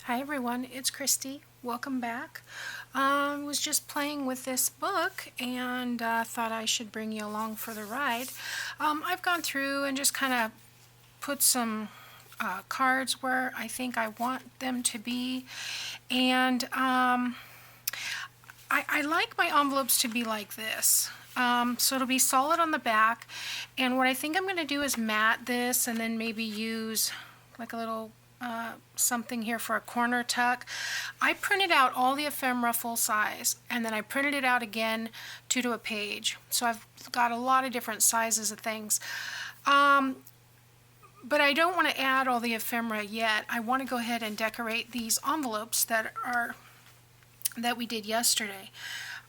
Hi everyone, it's Kristi. Welcome back. Was just playing with this book and thought I should bring you along for the ride. I've gone through and just kind of put some cards where I think I want them to be, and I like my envelopes to be like this. So it'll be solid on the back, and what I think I'm going to do is mat this and then maybe use like a little something here for a corner tuck. I printed out all the ephemera full size, and then I printed it out again two to a page. So I've got a lot of different sizes of things. But I don't want to add all the ephemera yet. I want to go ahead and decorate these envelopes that we did yesterday.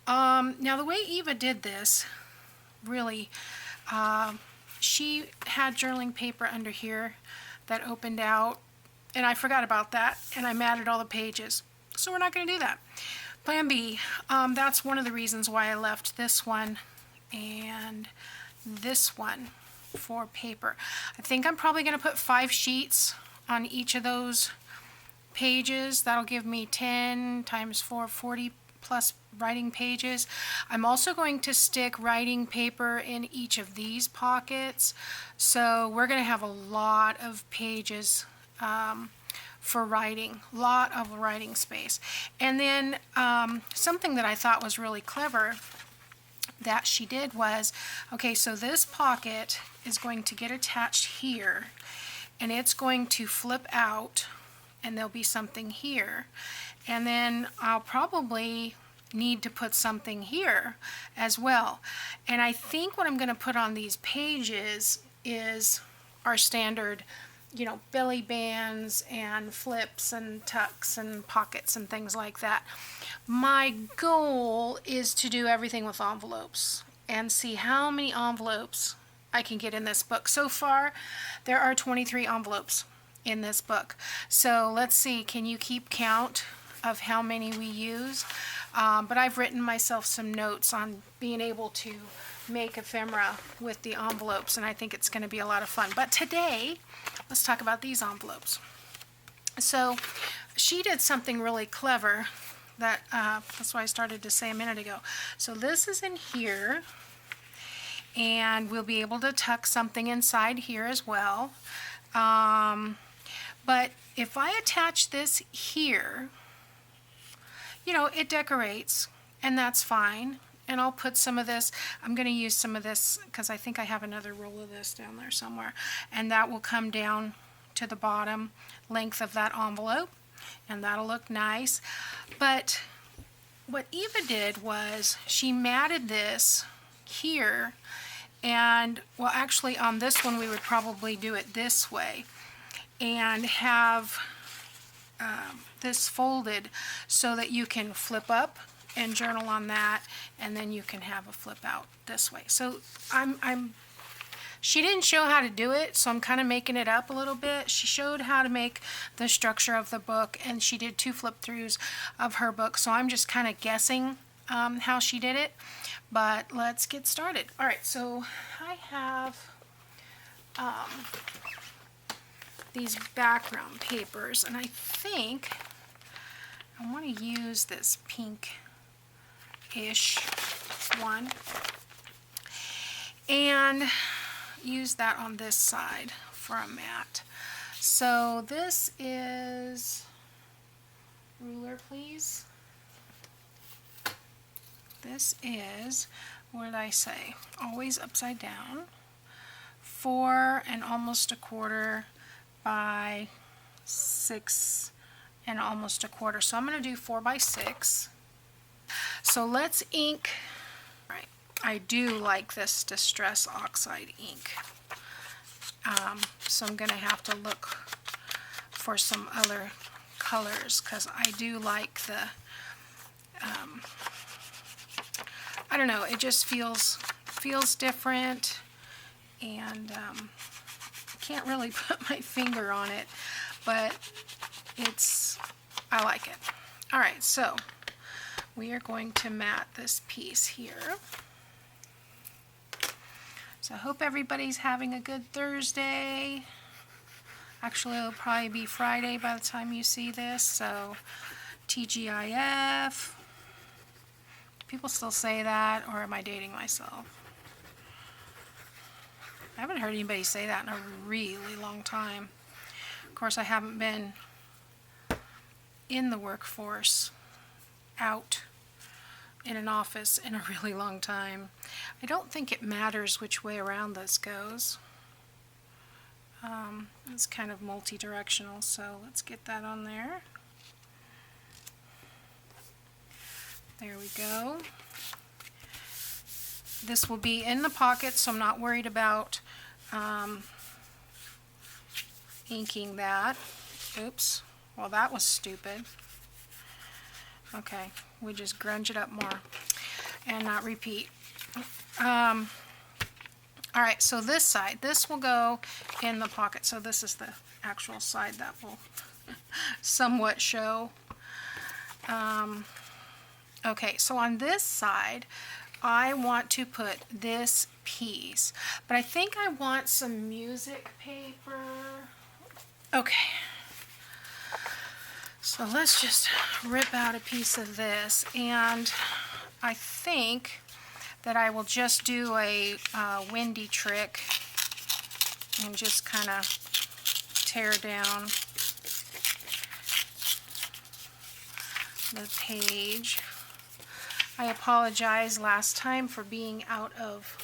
Now the way Eva did this, really, she had journaling paper under here that opened out, and I forgot about that, and I matted all the pages. So we're not going to do that. Plan B, that's one of the reasons why I left this one and this one for paper. I think I'm probably going to put 5 sheets on each of those pages. That'll give me 10 times 4, 40 plus writing pages. I'm also going to stick writing paper in each of these pockets. So we're going to have a lot of pages for writing, lot of writing space. And then something that I thought was really clever that she did was, okay, so this pocket is going to get attached here, and it's going to flip out, and there'll be something here. And then I'll probably need to put something here as well. And I think what I'm going to put on these pages is our standard, you know, belly bands and flips and tucks and pockets and things like that. My goal is to do everything with envelopes and see how many envelopes I can get in this book. So far, there are 23 envelopes in this book. So let's see, can you keep count of how many we use? But I've written myself some notes on being able to make ephemera with the envelopes, and I think it's going to be a lot of fun. But today, let's talk about these envelopes. So she did something really clever that that's what I started to say a minute ago. So this is in here, and we'll be able to tuck something inside here as well. But if I attach this here, you know, it decorates, and that's fine. And I'll put some of this, I'm going to use some of this because I think I have another roll of this down there somewhere, and that will come down to the bottom length of that envelope, and that'll look nice. But what Eva did was she matted this here, and well, actually on this one we would probably do it this way and have this folded so that you can flip up and journal on that, and then you can have a flip out this way. So she didn't show how to do it, so I'm kind of making it up a little bit. She showed how to make the structure of the book, and she did 2 flip throughs of her book, so I'm just kind of guessing how she did it. But let's get started. All right, so I have these background papers, and I think I want to use this pink-ish one and use that on this side for a mat. So this is, ruler please. This is, what did I say? Always upside down. 4 and almost a quarter by 6 and almost a quarter. So I'm going to do 4 by 6. So let's ink. All right. I do like this Distress Oxide ink. So I'm going to have to look for some other colors because I do like the, I don't know, it just feels different, and can't really put my finger on it, but I like it. All right, so we are going to mat this piece here. So I hope everybody's having a good Thursday. Actually, it'll probably be Friday by the time you see this, so TGIF. Do people still say that, or am I dating myself? I haven't heard anybody say that in a really long time. Of course, I haven't been in the workforce, out in an office in a really long time. I don't think it matters which way around this goes. It's kind of multi-directional, so let's get that on there. There we go. This will be in the pocket, so I'm not worried about inking that. Oops. Well, that was stupid. Okay, we just grunge it up more and not repeat. Alright, so this side, this will go in the pocket. So this is the actual side that will somewhat show. Okay, so on this side, I want to put this piece, but I think I want some music paper. Okay, so let's just rip out a piece of this, and I think that I will just do a windy trick and just kind of tear down the page. I apologize last time for being out of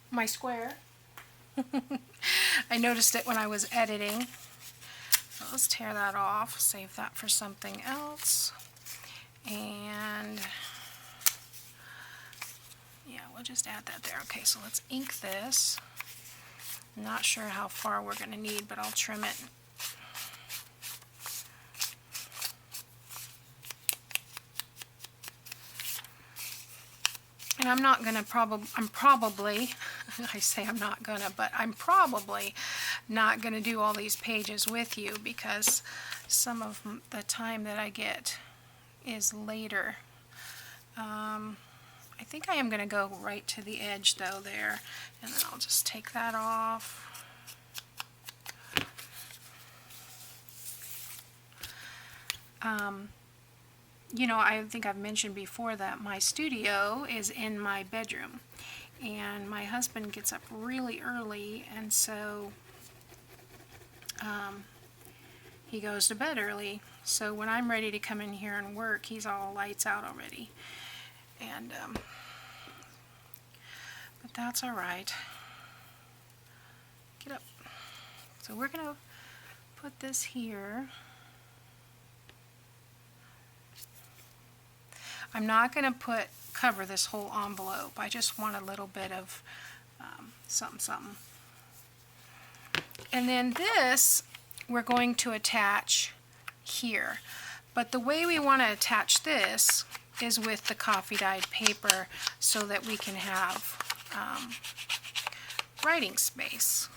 my square. I noticed it when I was editing. So let's tear that off, save that for something else. And yeah, we'll just add that there. Okay, so let's ink this. I'm not sure how far we're going to need, but I'll trim it. And I'm not going to I'm probably not going to do all these pages with you, because some of the time that I get is later. I think I am going to go right to the edge though there, and then I'll just take that off. You know, I think I've mentioned before that my studio is in my bedroom, and my husband gets up really early, and so he goes to bed early. So when I'm ready to come in here and work, he's all lights out already. And but that's all right. Get up. So we're gonna put this here. I'm not going to cover this whole envelope. I just want a little bit of something. And then this we're going to attach here. But the way we want to attach this is with the coffee dyed paper, so that we can have writing space.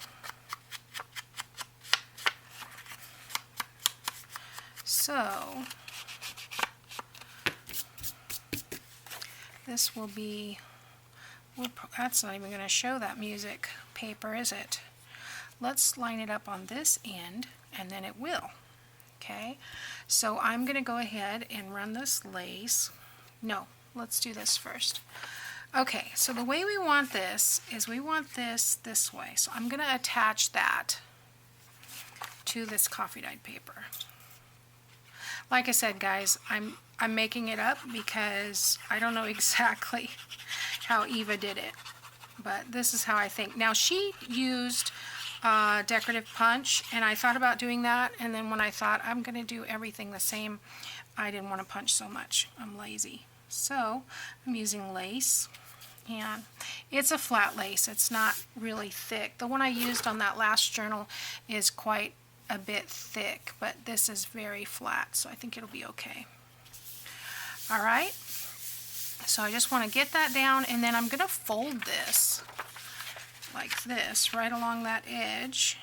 So this will be, that's not even going to show that music paper, is it? Let's line it up on this end, and then it will. Okay, so I'm going to go ahead and run this lace. No, let's do this first. Okay, so the way we want this is we want this way. So I'm going to attach that to this coffee dyed paper. Like I said, guys, I'm making it up because I don't know exactly how Eva did it, but this is how I think. Now, she used decorative punch, and I thought about doing that, and then when I thought I'm going to do everything the same, I didn't want to punch so much. I'm lazy. So I'm using lace, and it's a flat lace. It's not really thick. The one I used on that last journal is quite a bit thick, but this is very flat, so I think it'll be okay. Alright, so I just want to get that down, and then I'm going to fold this like this right along that edge.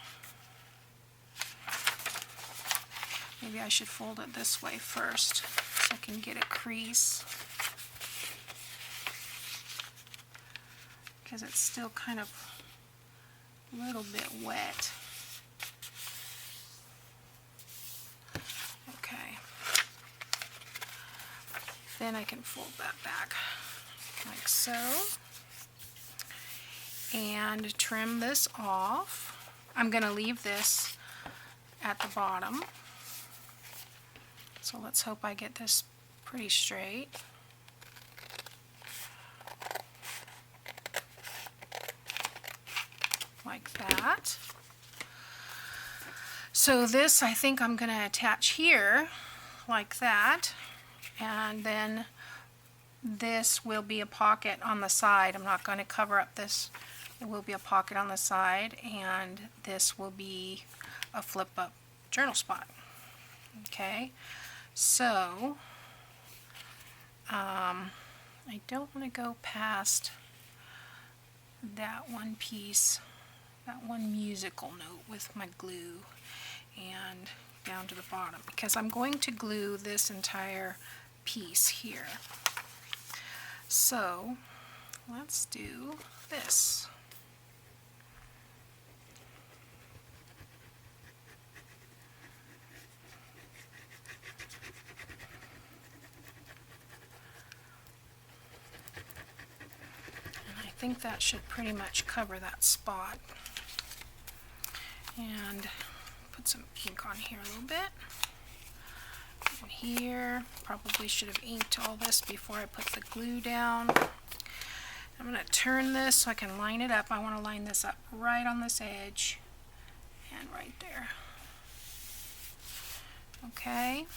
Maybe I should fold it this way first so I can get a crease, because it's still kind of a little bit wet. Then I can fold that back like so and trim this off. I'm going to leave this at the bottom. So let's hope I get this pretty straight. Like that. So this I think I'm going to attach here like that, and then this will be a pocket on the side. I'm not going to cover up this. It will be a pocket on the side, and this will be a flip up journal spot. Okay, so I don't want to go past that one piece, that one musical note with my glue and down to the bottom, because I'm going to glue this entire piece here. So let's do this. And I think that should pretty much cover that spot. And put some ink on here a little bit. And here, probably should have inked all this before I put the glue down. I'm going to turn this so I can line it up. I want to line this up right on this edge and right there. Okay.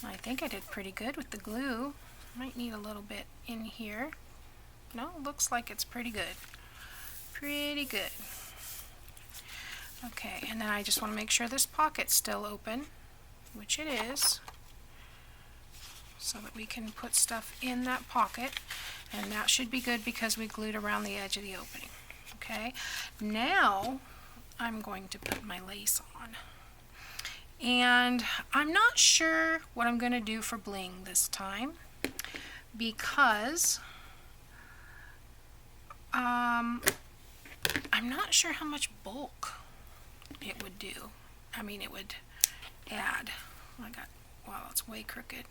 I think I did pretty good with the glue. Might need a little bit in here. No, looks like it's pretty good. Pretty good. Okay, and then I just want to make sure this pocket's still open, which it is, so that we can put stuff in that pocket, and that should be good because we glued around the edge of the opening. Okay, now I'm going to put my lace on. And I'm not sure what I'm going to do for bling this time, because I'm not sure how much bulk it would do. I mean, it would add. Wow, it's way crooked.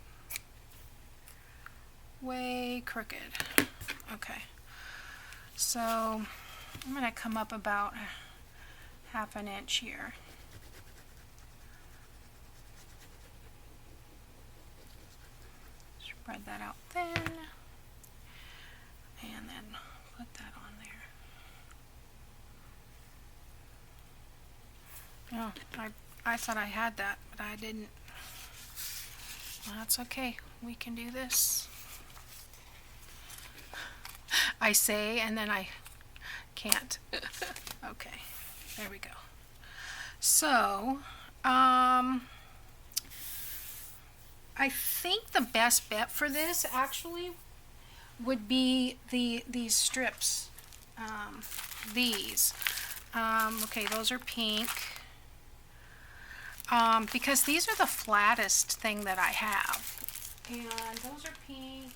Way crooked. Okay. So I'm going to come up about half an inch here. Spread that out thin. And then put that on there. Oh, I thought I had that, but I didn't. Well, that's okay. We can do this. I say, and then I can't. Okay, there we go. So, I think the best bet for this actually would be these strips. Okay, those are pink. Because these are the flattest thing that I have. And those are pink.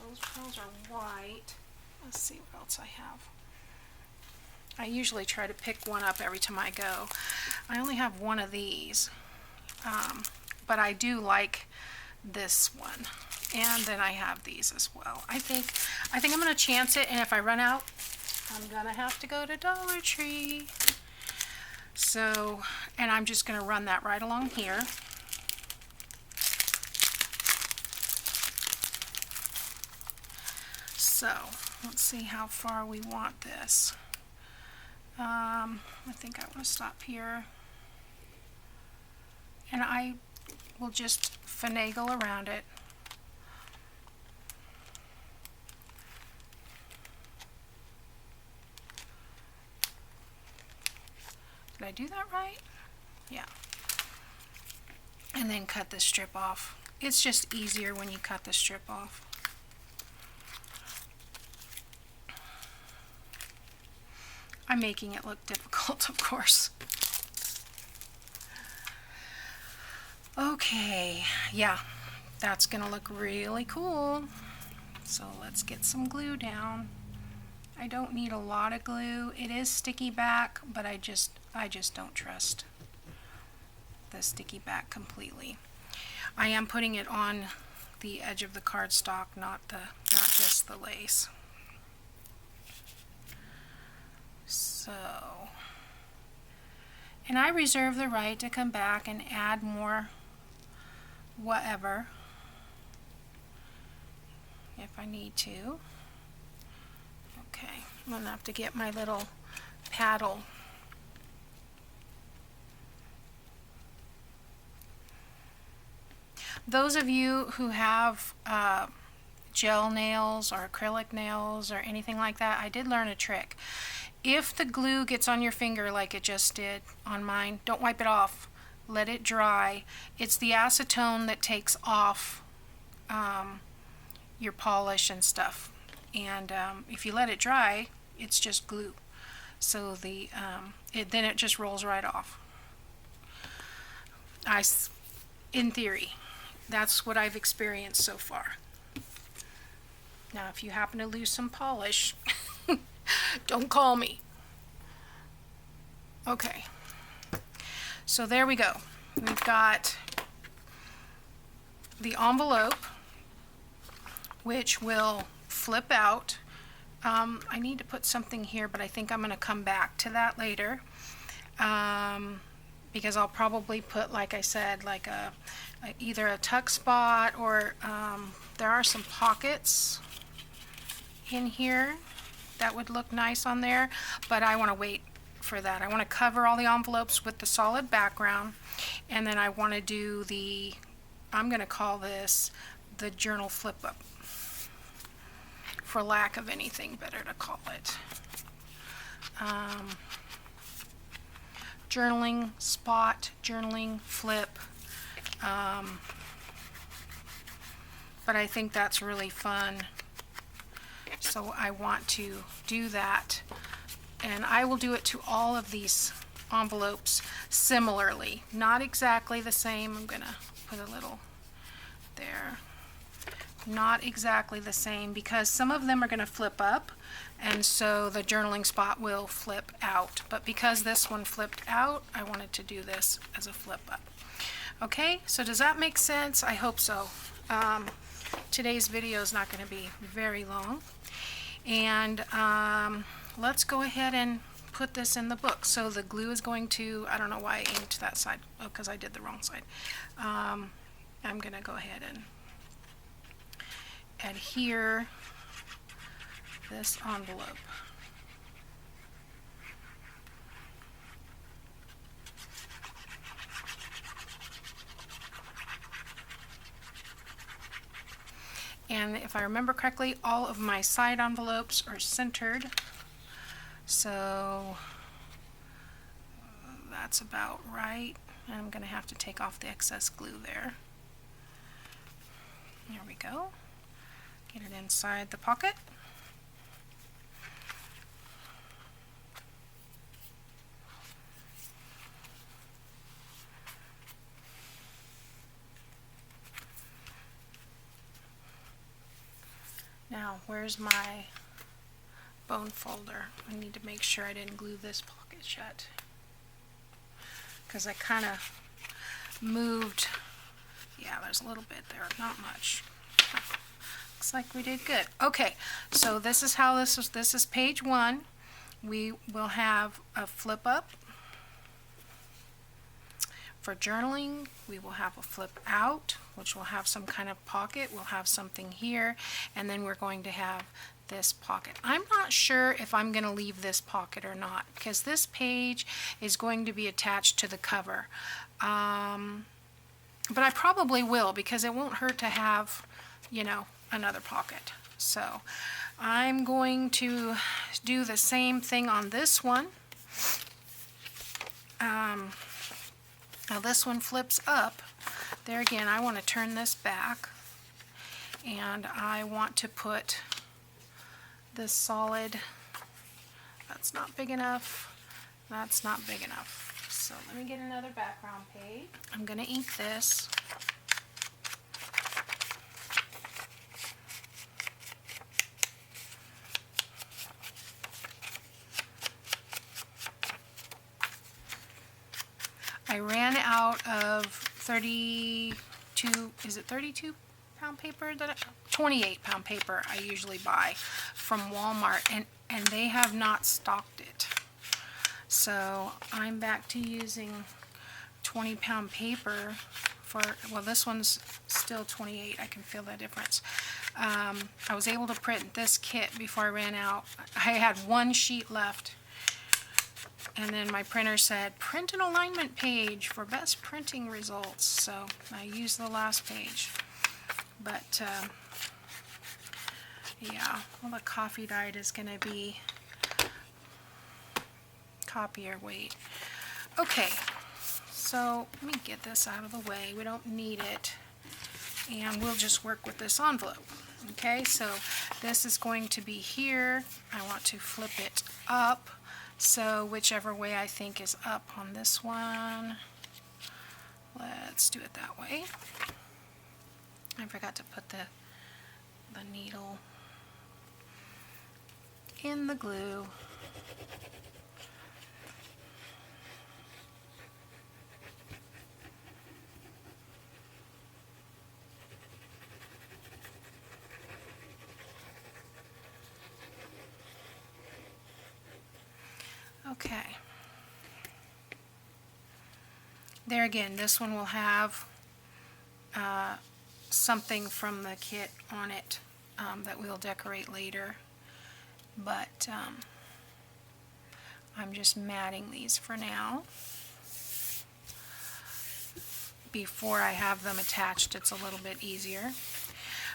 Those are white. Let's see what else I have. I usually try to pick one up every time I go. I only have one of these. But I do like this one. And then I have these as well. I think I'm going to chance it, and if I run out, I'm going to have to go to Dollar Tree. So, and I'm just going to run that right along here. So, let's see how far we want this. I think I want to stop here. And I will just finagle around it. Did I do that right? Yeah. And then cut the strip off. It's just easier when you cut the strip off. I'm making it look difficult, of course. Okay, yeah, that's gonna look really cool. So let's get some glue down. I don't need a lot of glue. It is sticky back, but I just don't trust the sticky back completely. I am putting it on the edge of the cardstock, not just the lace. So, and I reserve the right to come back and add more whatever if I need to. Okay, I'm gonna have to get my little paddle. Those of you who have gel nails or acrylic nails or anything like that, I did learn a trick. If the glue gets on your finger like it just did on mine, don't wipe it off. Let it dry. It's the acetone that takes off your polish and stuff. And if you let it dry, it's just glue. So then it just rolls right off. In theory. That's what I've experienced so far. Now, if you happen to lose some polish, don't call me. Okay. So there we go. We've got the envelope, which will flip out. I need to put something here, but I think I'm going to come back to that later. Because I'll probably put, like I said, like either a tuck spot or there are some pockets in here that would look nice on there, but I want to wait for that. I want to cover all the envelopes with the solid background, and then I want to do I'm going to call this the journal flip up, for lack of anything better to call it. Journaling spot, journaling flip. But I think that's really fun. So I want to do that. And I will do it to all of these envelopes similarly. Not exactly the same. I'm going to put a little there. Not exactly the same because some of them are going to flip up, and so the journaling spot will flip out. But because this one flipped out, I wanted to do this as a flip up. Okay, so does that make sense? I hope so. Today's video is not going to be very long. And let's go ahead and put this in the book. So the glue is going to, I don't know why I aimed to that side. Oh, because I did the wrong side. I'm going to go ahead and adhere this envelope. And if I remember correctly, all of my side envelopes are centered. So that's about right. And I'm going to have to take off the excess glue there. There we go. Get it inside the pocket. Now, where's my bone folder? I need to make sure I didn't glue this pocket shut, because I kind of moved. Yeah, there's a little bit there, not much. Looks like we did good. Okay, so this is how this is page 1. We will have a flip up. For journaling, we will have a flip out, which will have some kind of pocket. We'll have something here, and then we're going to have this pocket. I'm not sure if I'm going to leave this pocket or not, because this page is going to be attached to the cover. But I probably will, because it won't hurt to have, you know, another pocket. So I'm going to do the same thing on this one. Now this one flips up. There again, I want to turn this back, and I want to put this solid. That's not big enough. That's not big enough. So let me get another background page. I'm going to ink this. I ran out of 32, is it 32 pound paper? 28 pound paper I usually buy from Walmart, and they have not stocked it. So I'm back to using 20 pound paper for, well, this one's still 28. I can feel the difference. I was able to print this kit before I ran out. I had one sheet left, and then my printer said print an alignment page for best printing results, so I used the last page. But yeah, well, the coffee dyed is going to be copier weight. Okay, so let me get this out of the way. We don't need it, and we'll just work with this envelope. Okay, so this is going to be here. I want to flip it up, so whichever way I think is up on this one, let's do it that way. I forgot to put the needle in the glue. Okay. There again, this one will have something from the kit on it that we'll decorate later. But I'm just matting these for now. Before I have them attached, it's a little bit easier.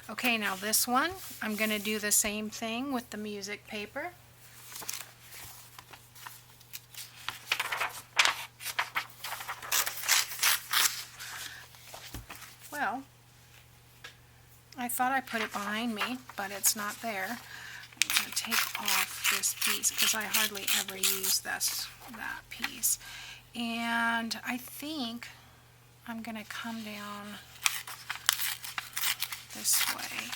Okay, now this one, I'm going to do the same thing with the music paper. Well, I thought I put it behind me, but it's not there. I'm going to take off this piece because I hardly ever use that piece. And I think I'm going to come down this way.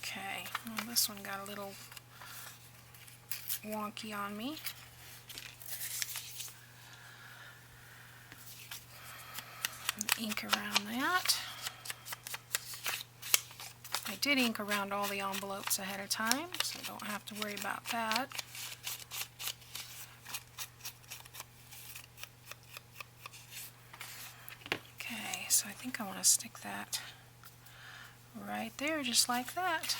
Okay, well, this one got a little wonky on me. Ink around that. I did ink around all the envelopes ahead of time, so I don't have to worry about that. Okay, so I think I want to stick that right there, just like that.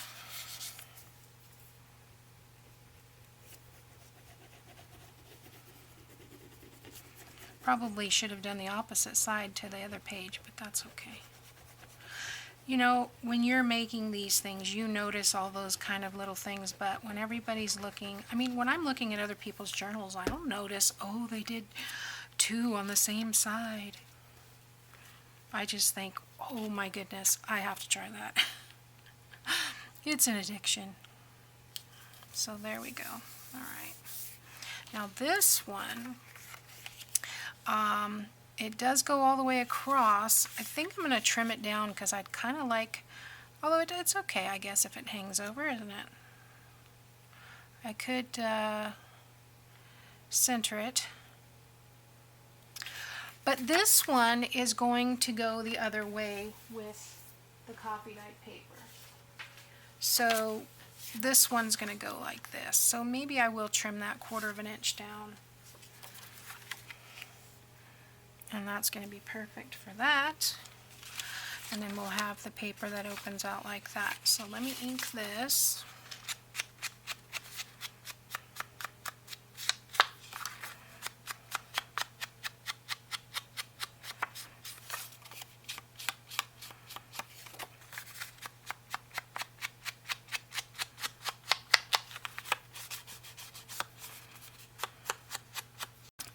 Probably should have done the opposite side to the other page, but that's okay. You know, when you're making these things, you notice all those kind of little things, but when everybody's looking, I mean, when I'm looking at other people's journals, I don't notice, oh, they did two on the same side. I just think, oh my goodness, I have to try that. It's an addiction. So there we go. All right. Now this one, it does go all the way across. I think I'm going to trim it down because I'd kind of like, although it's okay, I guess, if it hangs over, isn't it? I could center it. But this one is going to go the other way with the coffee dyed paper. So this one's going to go like this. So maybe I will trim that 1/4 of an inch down. And that's going to be perfect for that. And then we'll have the paper that opens out like that. So let me ink this.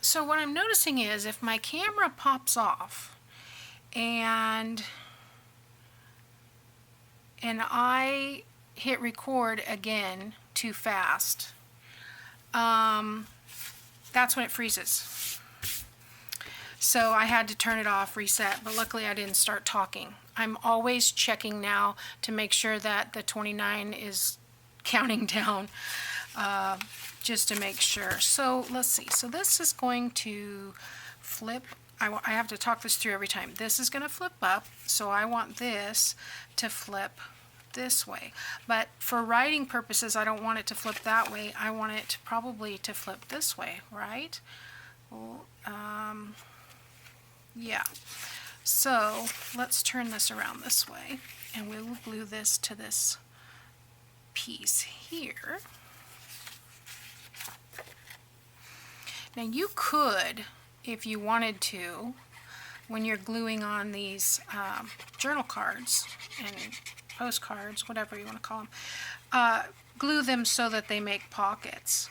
So what I'm noticing is if my camera pops off and I hit record again too fast, that's when it freezes. So I had to turn it off, reset, but luckily I didn't start talking. I'm always checking now to make sure that the 29 is counting down, just to make sure. So let's see. So this is going to flip. I have to talk this through every time. This is going to flip up, so I want this to flip this way. But for writing purposes, I don't want it to flip that way. I want it probably to flip this way, right? Well, yeah. So let's turn this around this way, and we'll glue this to this piece here. Now you could, if you wanted to, when you're gluing on these journal cards and postcards, whatever you want to call them, glue them so that they make pockets.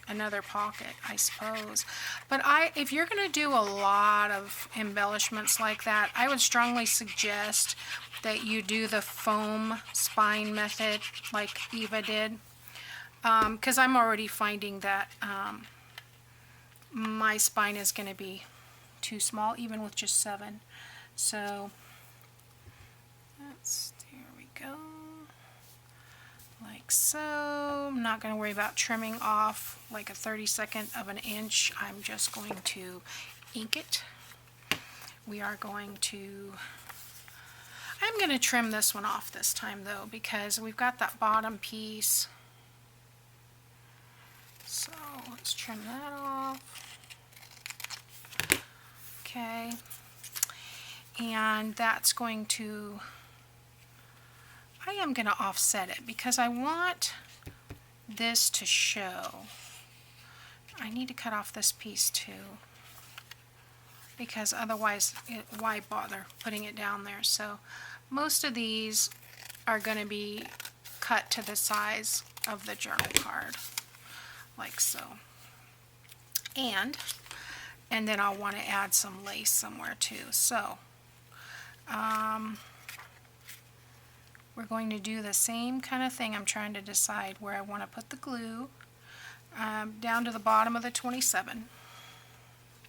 Another pocket, I suppose. But if you're going to do a lot of embellishments like that, I would strongly suggest that you do the foam spine method like Eva did. Because I'm already finding that my spine is going to be too small, even with just 7. So, here we go. Like so. I'm not going to worry about trimming off like a 32nd of an inch. I'm just going to ink it. I'm going to trim this one off this time though, because we've got that bottom piece. So let's trim that off. Okay. And that's going to, I am going to offset it because I want this to show. I need to cut off this piece too, because otherwise why bother putting it down there. So most of these are going to be cut to the size of the journal card, like so. And then I'll want to add some lace somewhere too. So we're going to do the same kind of thing. I'm trying to decide where I want to put the glue, down to the bottom of the 27.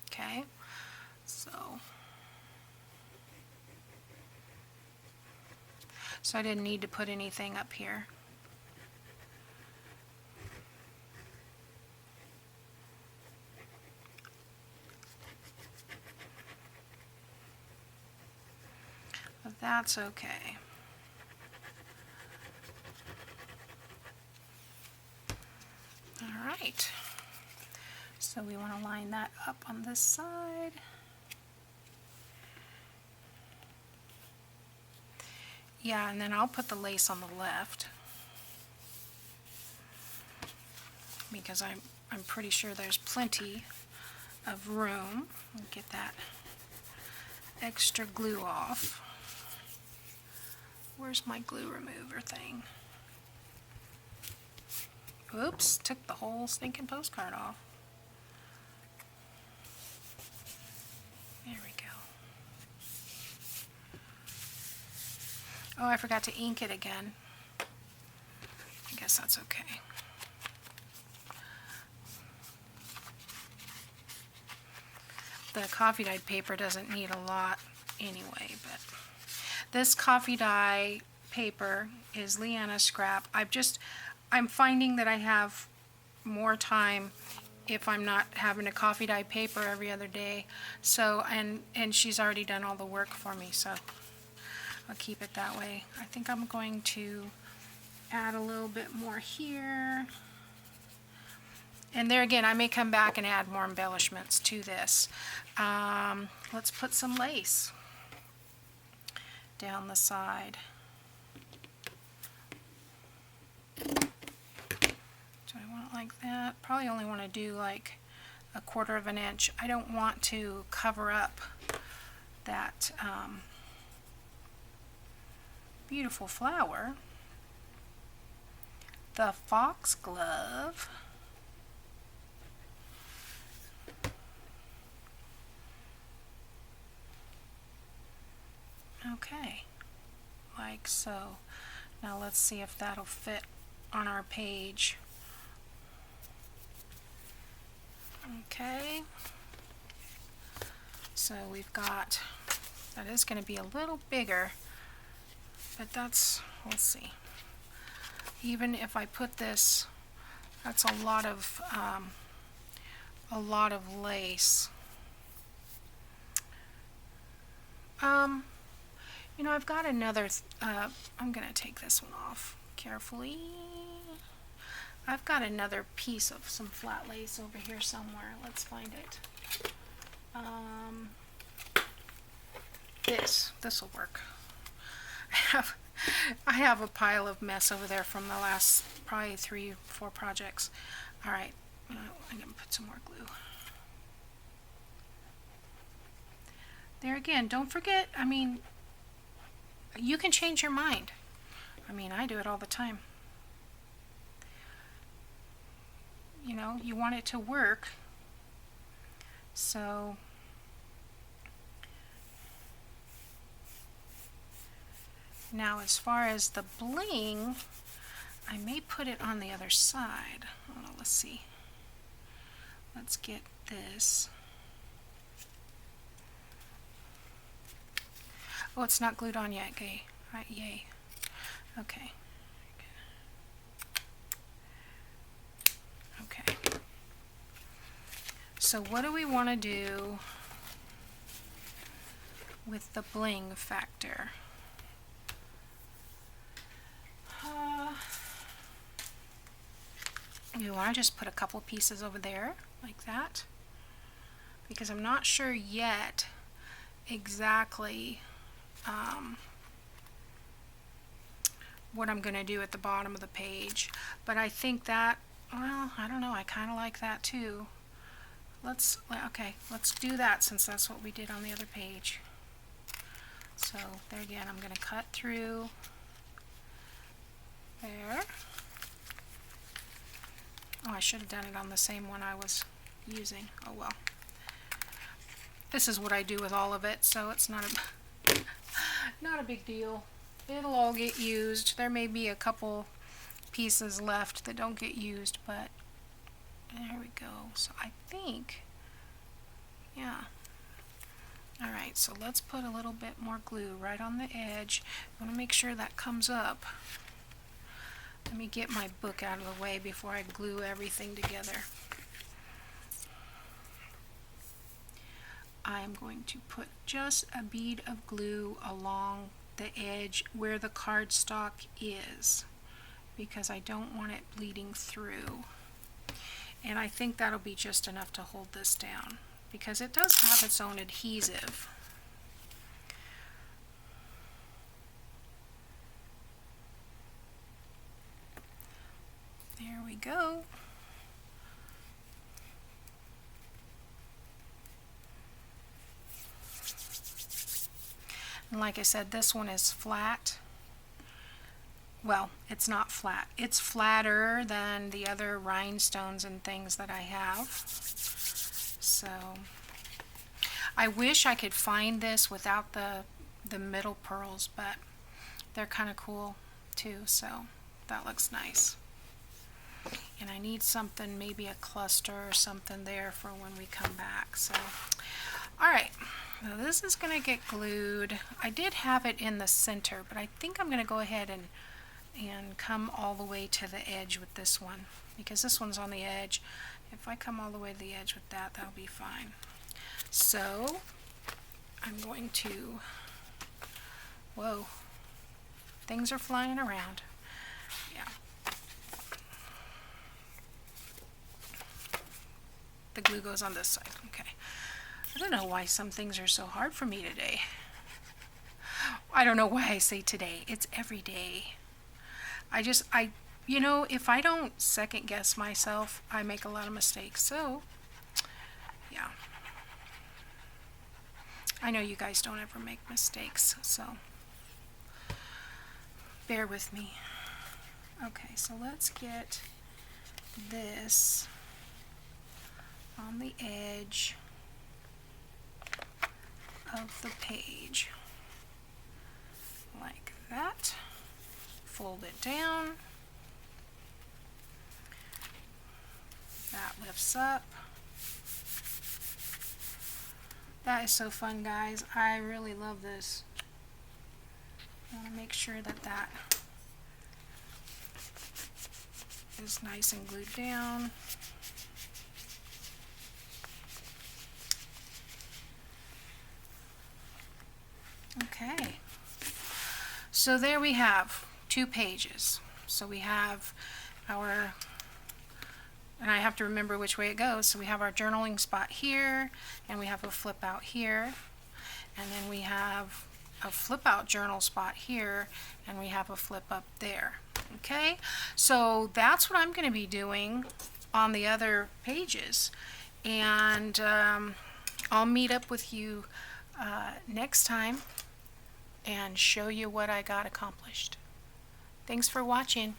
Okay, so I didn't need to put anything up here. But that's okay. All right, so we want to line that up on this side. Yeah, and then I'll put the lace on the left, because I'm pretty sure there's plenty of room. I'll get that extra glue off. Where's my glue remover thing? Oops, took the whole stinking postcard off. There we go. Oh, I forgot to ink it again. I guess that's okay. The coffee dyed paper doesn't need a lot anyway, but this coffee dye paper is Leanna scrap. I'm finding that I have more time if I'm not having a coffee dye paper every other day. So, and she's already done all the work for me, so I'll keep it that way. I think I'm going to add a little bit more here. And there again, I may come back and add more embellishments to this. Let's put some lace down the side. Do I want it like that? Probably only want to do like 1/4 of an inch. I don't want to cover up that beautiful flower. The Foxglove. Okay, like so. Now let's see if that'll fit on our page. Okay. So we've got, that is going to be a little bigger, but that's, we'll see. Even if I put this, that's a lot of lace. You know, I've got another, I'm going to take this one off carefully. I've got another piece of some flat lace over here somewhere. Let's find it. This will work. I have a pile of mess over there from the last probably 3-4 projects. All right, I'm gonna put some more glue. There again, don't forget, I mean, you can change your mind. I mean, I do it all the time. You know, you want it to work. So now as far as the bling, I may put it on the other side. Oh, let's see. Let's get this. Oh, it's not glued on yet, okay. Yay. Okay. Okay. So what do we want to do with the bling factor? You want to just put a couple pieces over there like that, because I'm not sure yet exactly what I'm going to do at the bottom of the page, but I think that, well, I don't know, I kind of like that too. Okay, let's do that since that's what we did on the other page. So there again, I'm going to cut through there. Oh, I should have done it on the same one I was using. Oh well. This is what I do with all of it, so it's not a big deal. It'll all get used. There may be a couple pieces left that don't get used, but there we go. So I think, yeah. Alright, so let's put a little bit more glue right on the edge. I want to make sure that comes up. Let me get my book out of the way before I glue everything together. I'm going to put just a bead of glue along the edge where the cardstock is, because I don't want it bleeding through. And I think that'll be just enough to hold this down, because it does have its own adhesive. There we go. And like I said, this one is flat. Well, it's not flat. It's flatter than the other rhinestones and things that I have. So I wish I could find this without the middle pearls, but they're kind of cool too, so that looks nice. And I need something, maybe a cluster or something there for when we come back. So, alright, now this is going to get glued. I did have it in the center, but I think I'm going to go ahead and come all the way to the edge with this one, because this one's on the edge. If I come all the way to the edge with that, that'll be fine. So, I'm going to, whoa, things are flying around. Yeah. The glue goes on this side. Okay. I don't know why some things are so hard for me today. I don't know why I say today. It's every day. You know, if I don't second guess myself, I make a lot of mistakes. So, yeah. I know you guys don't ever make mistakes, so bear with me. Okay, so let's get this on the edge of the page like that. Fold it down. That lifts up. That is so fun, guys. I really love this. I want to make sure that that is nice and glued down. Okay. So there we have 2 pages. So we have our, and I have to remember which way it goes, so we have our journaling spot here, and we have a flip out here, and then we have a flip out journal spot here, and we have a flip up there. Okay, so that's what I'm going to be doing on the other pages, and I'll meet up with you next time and show you what I got accomplished. Thanks for watching.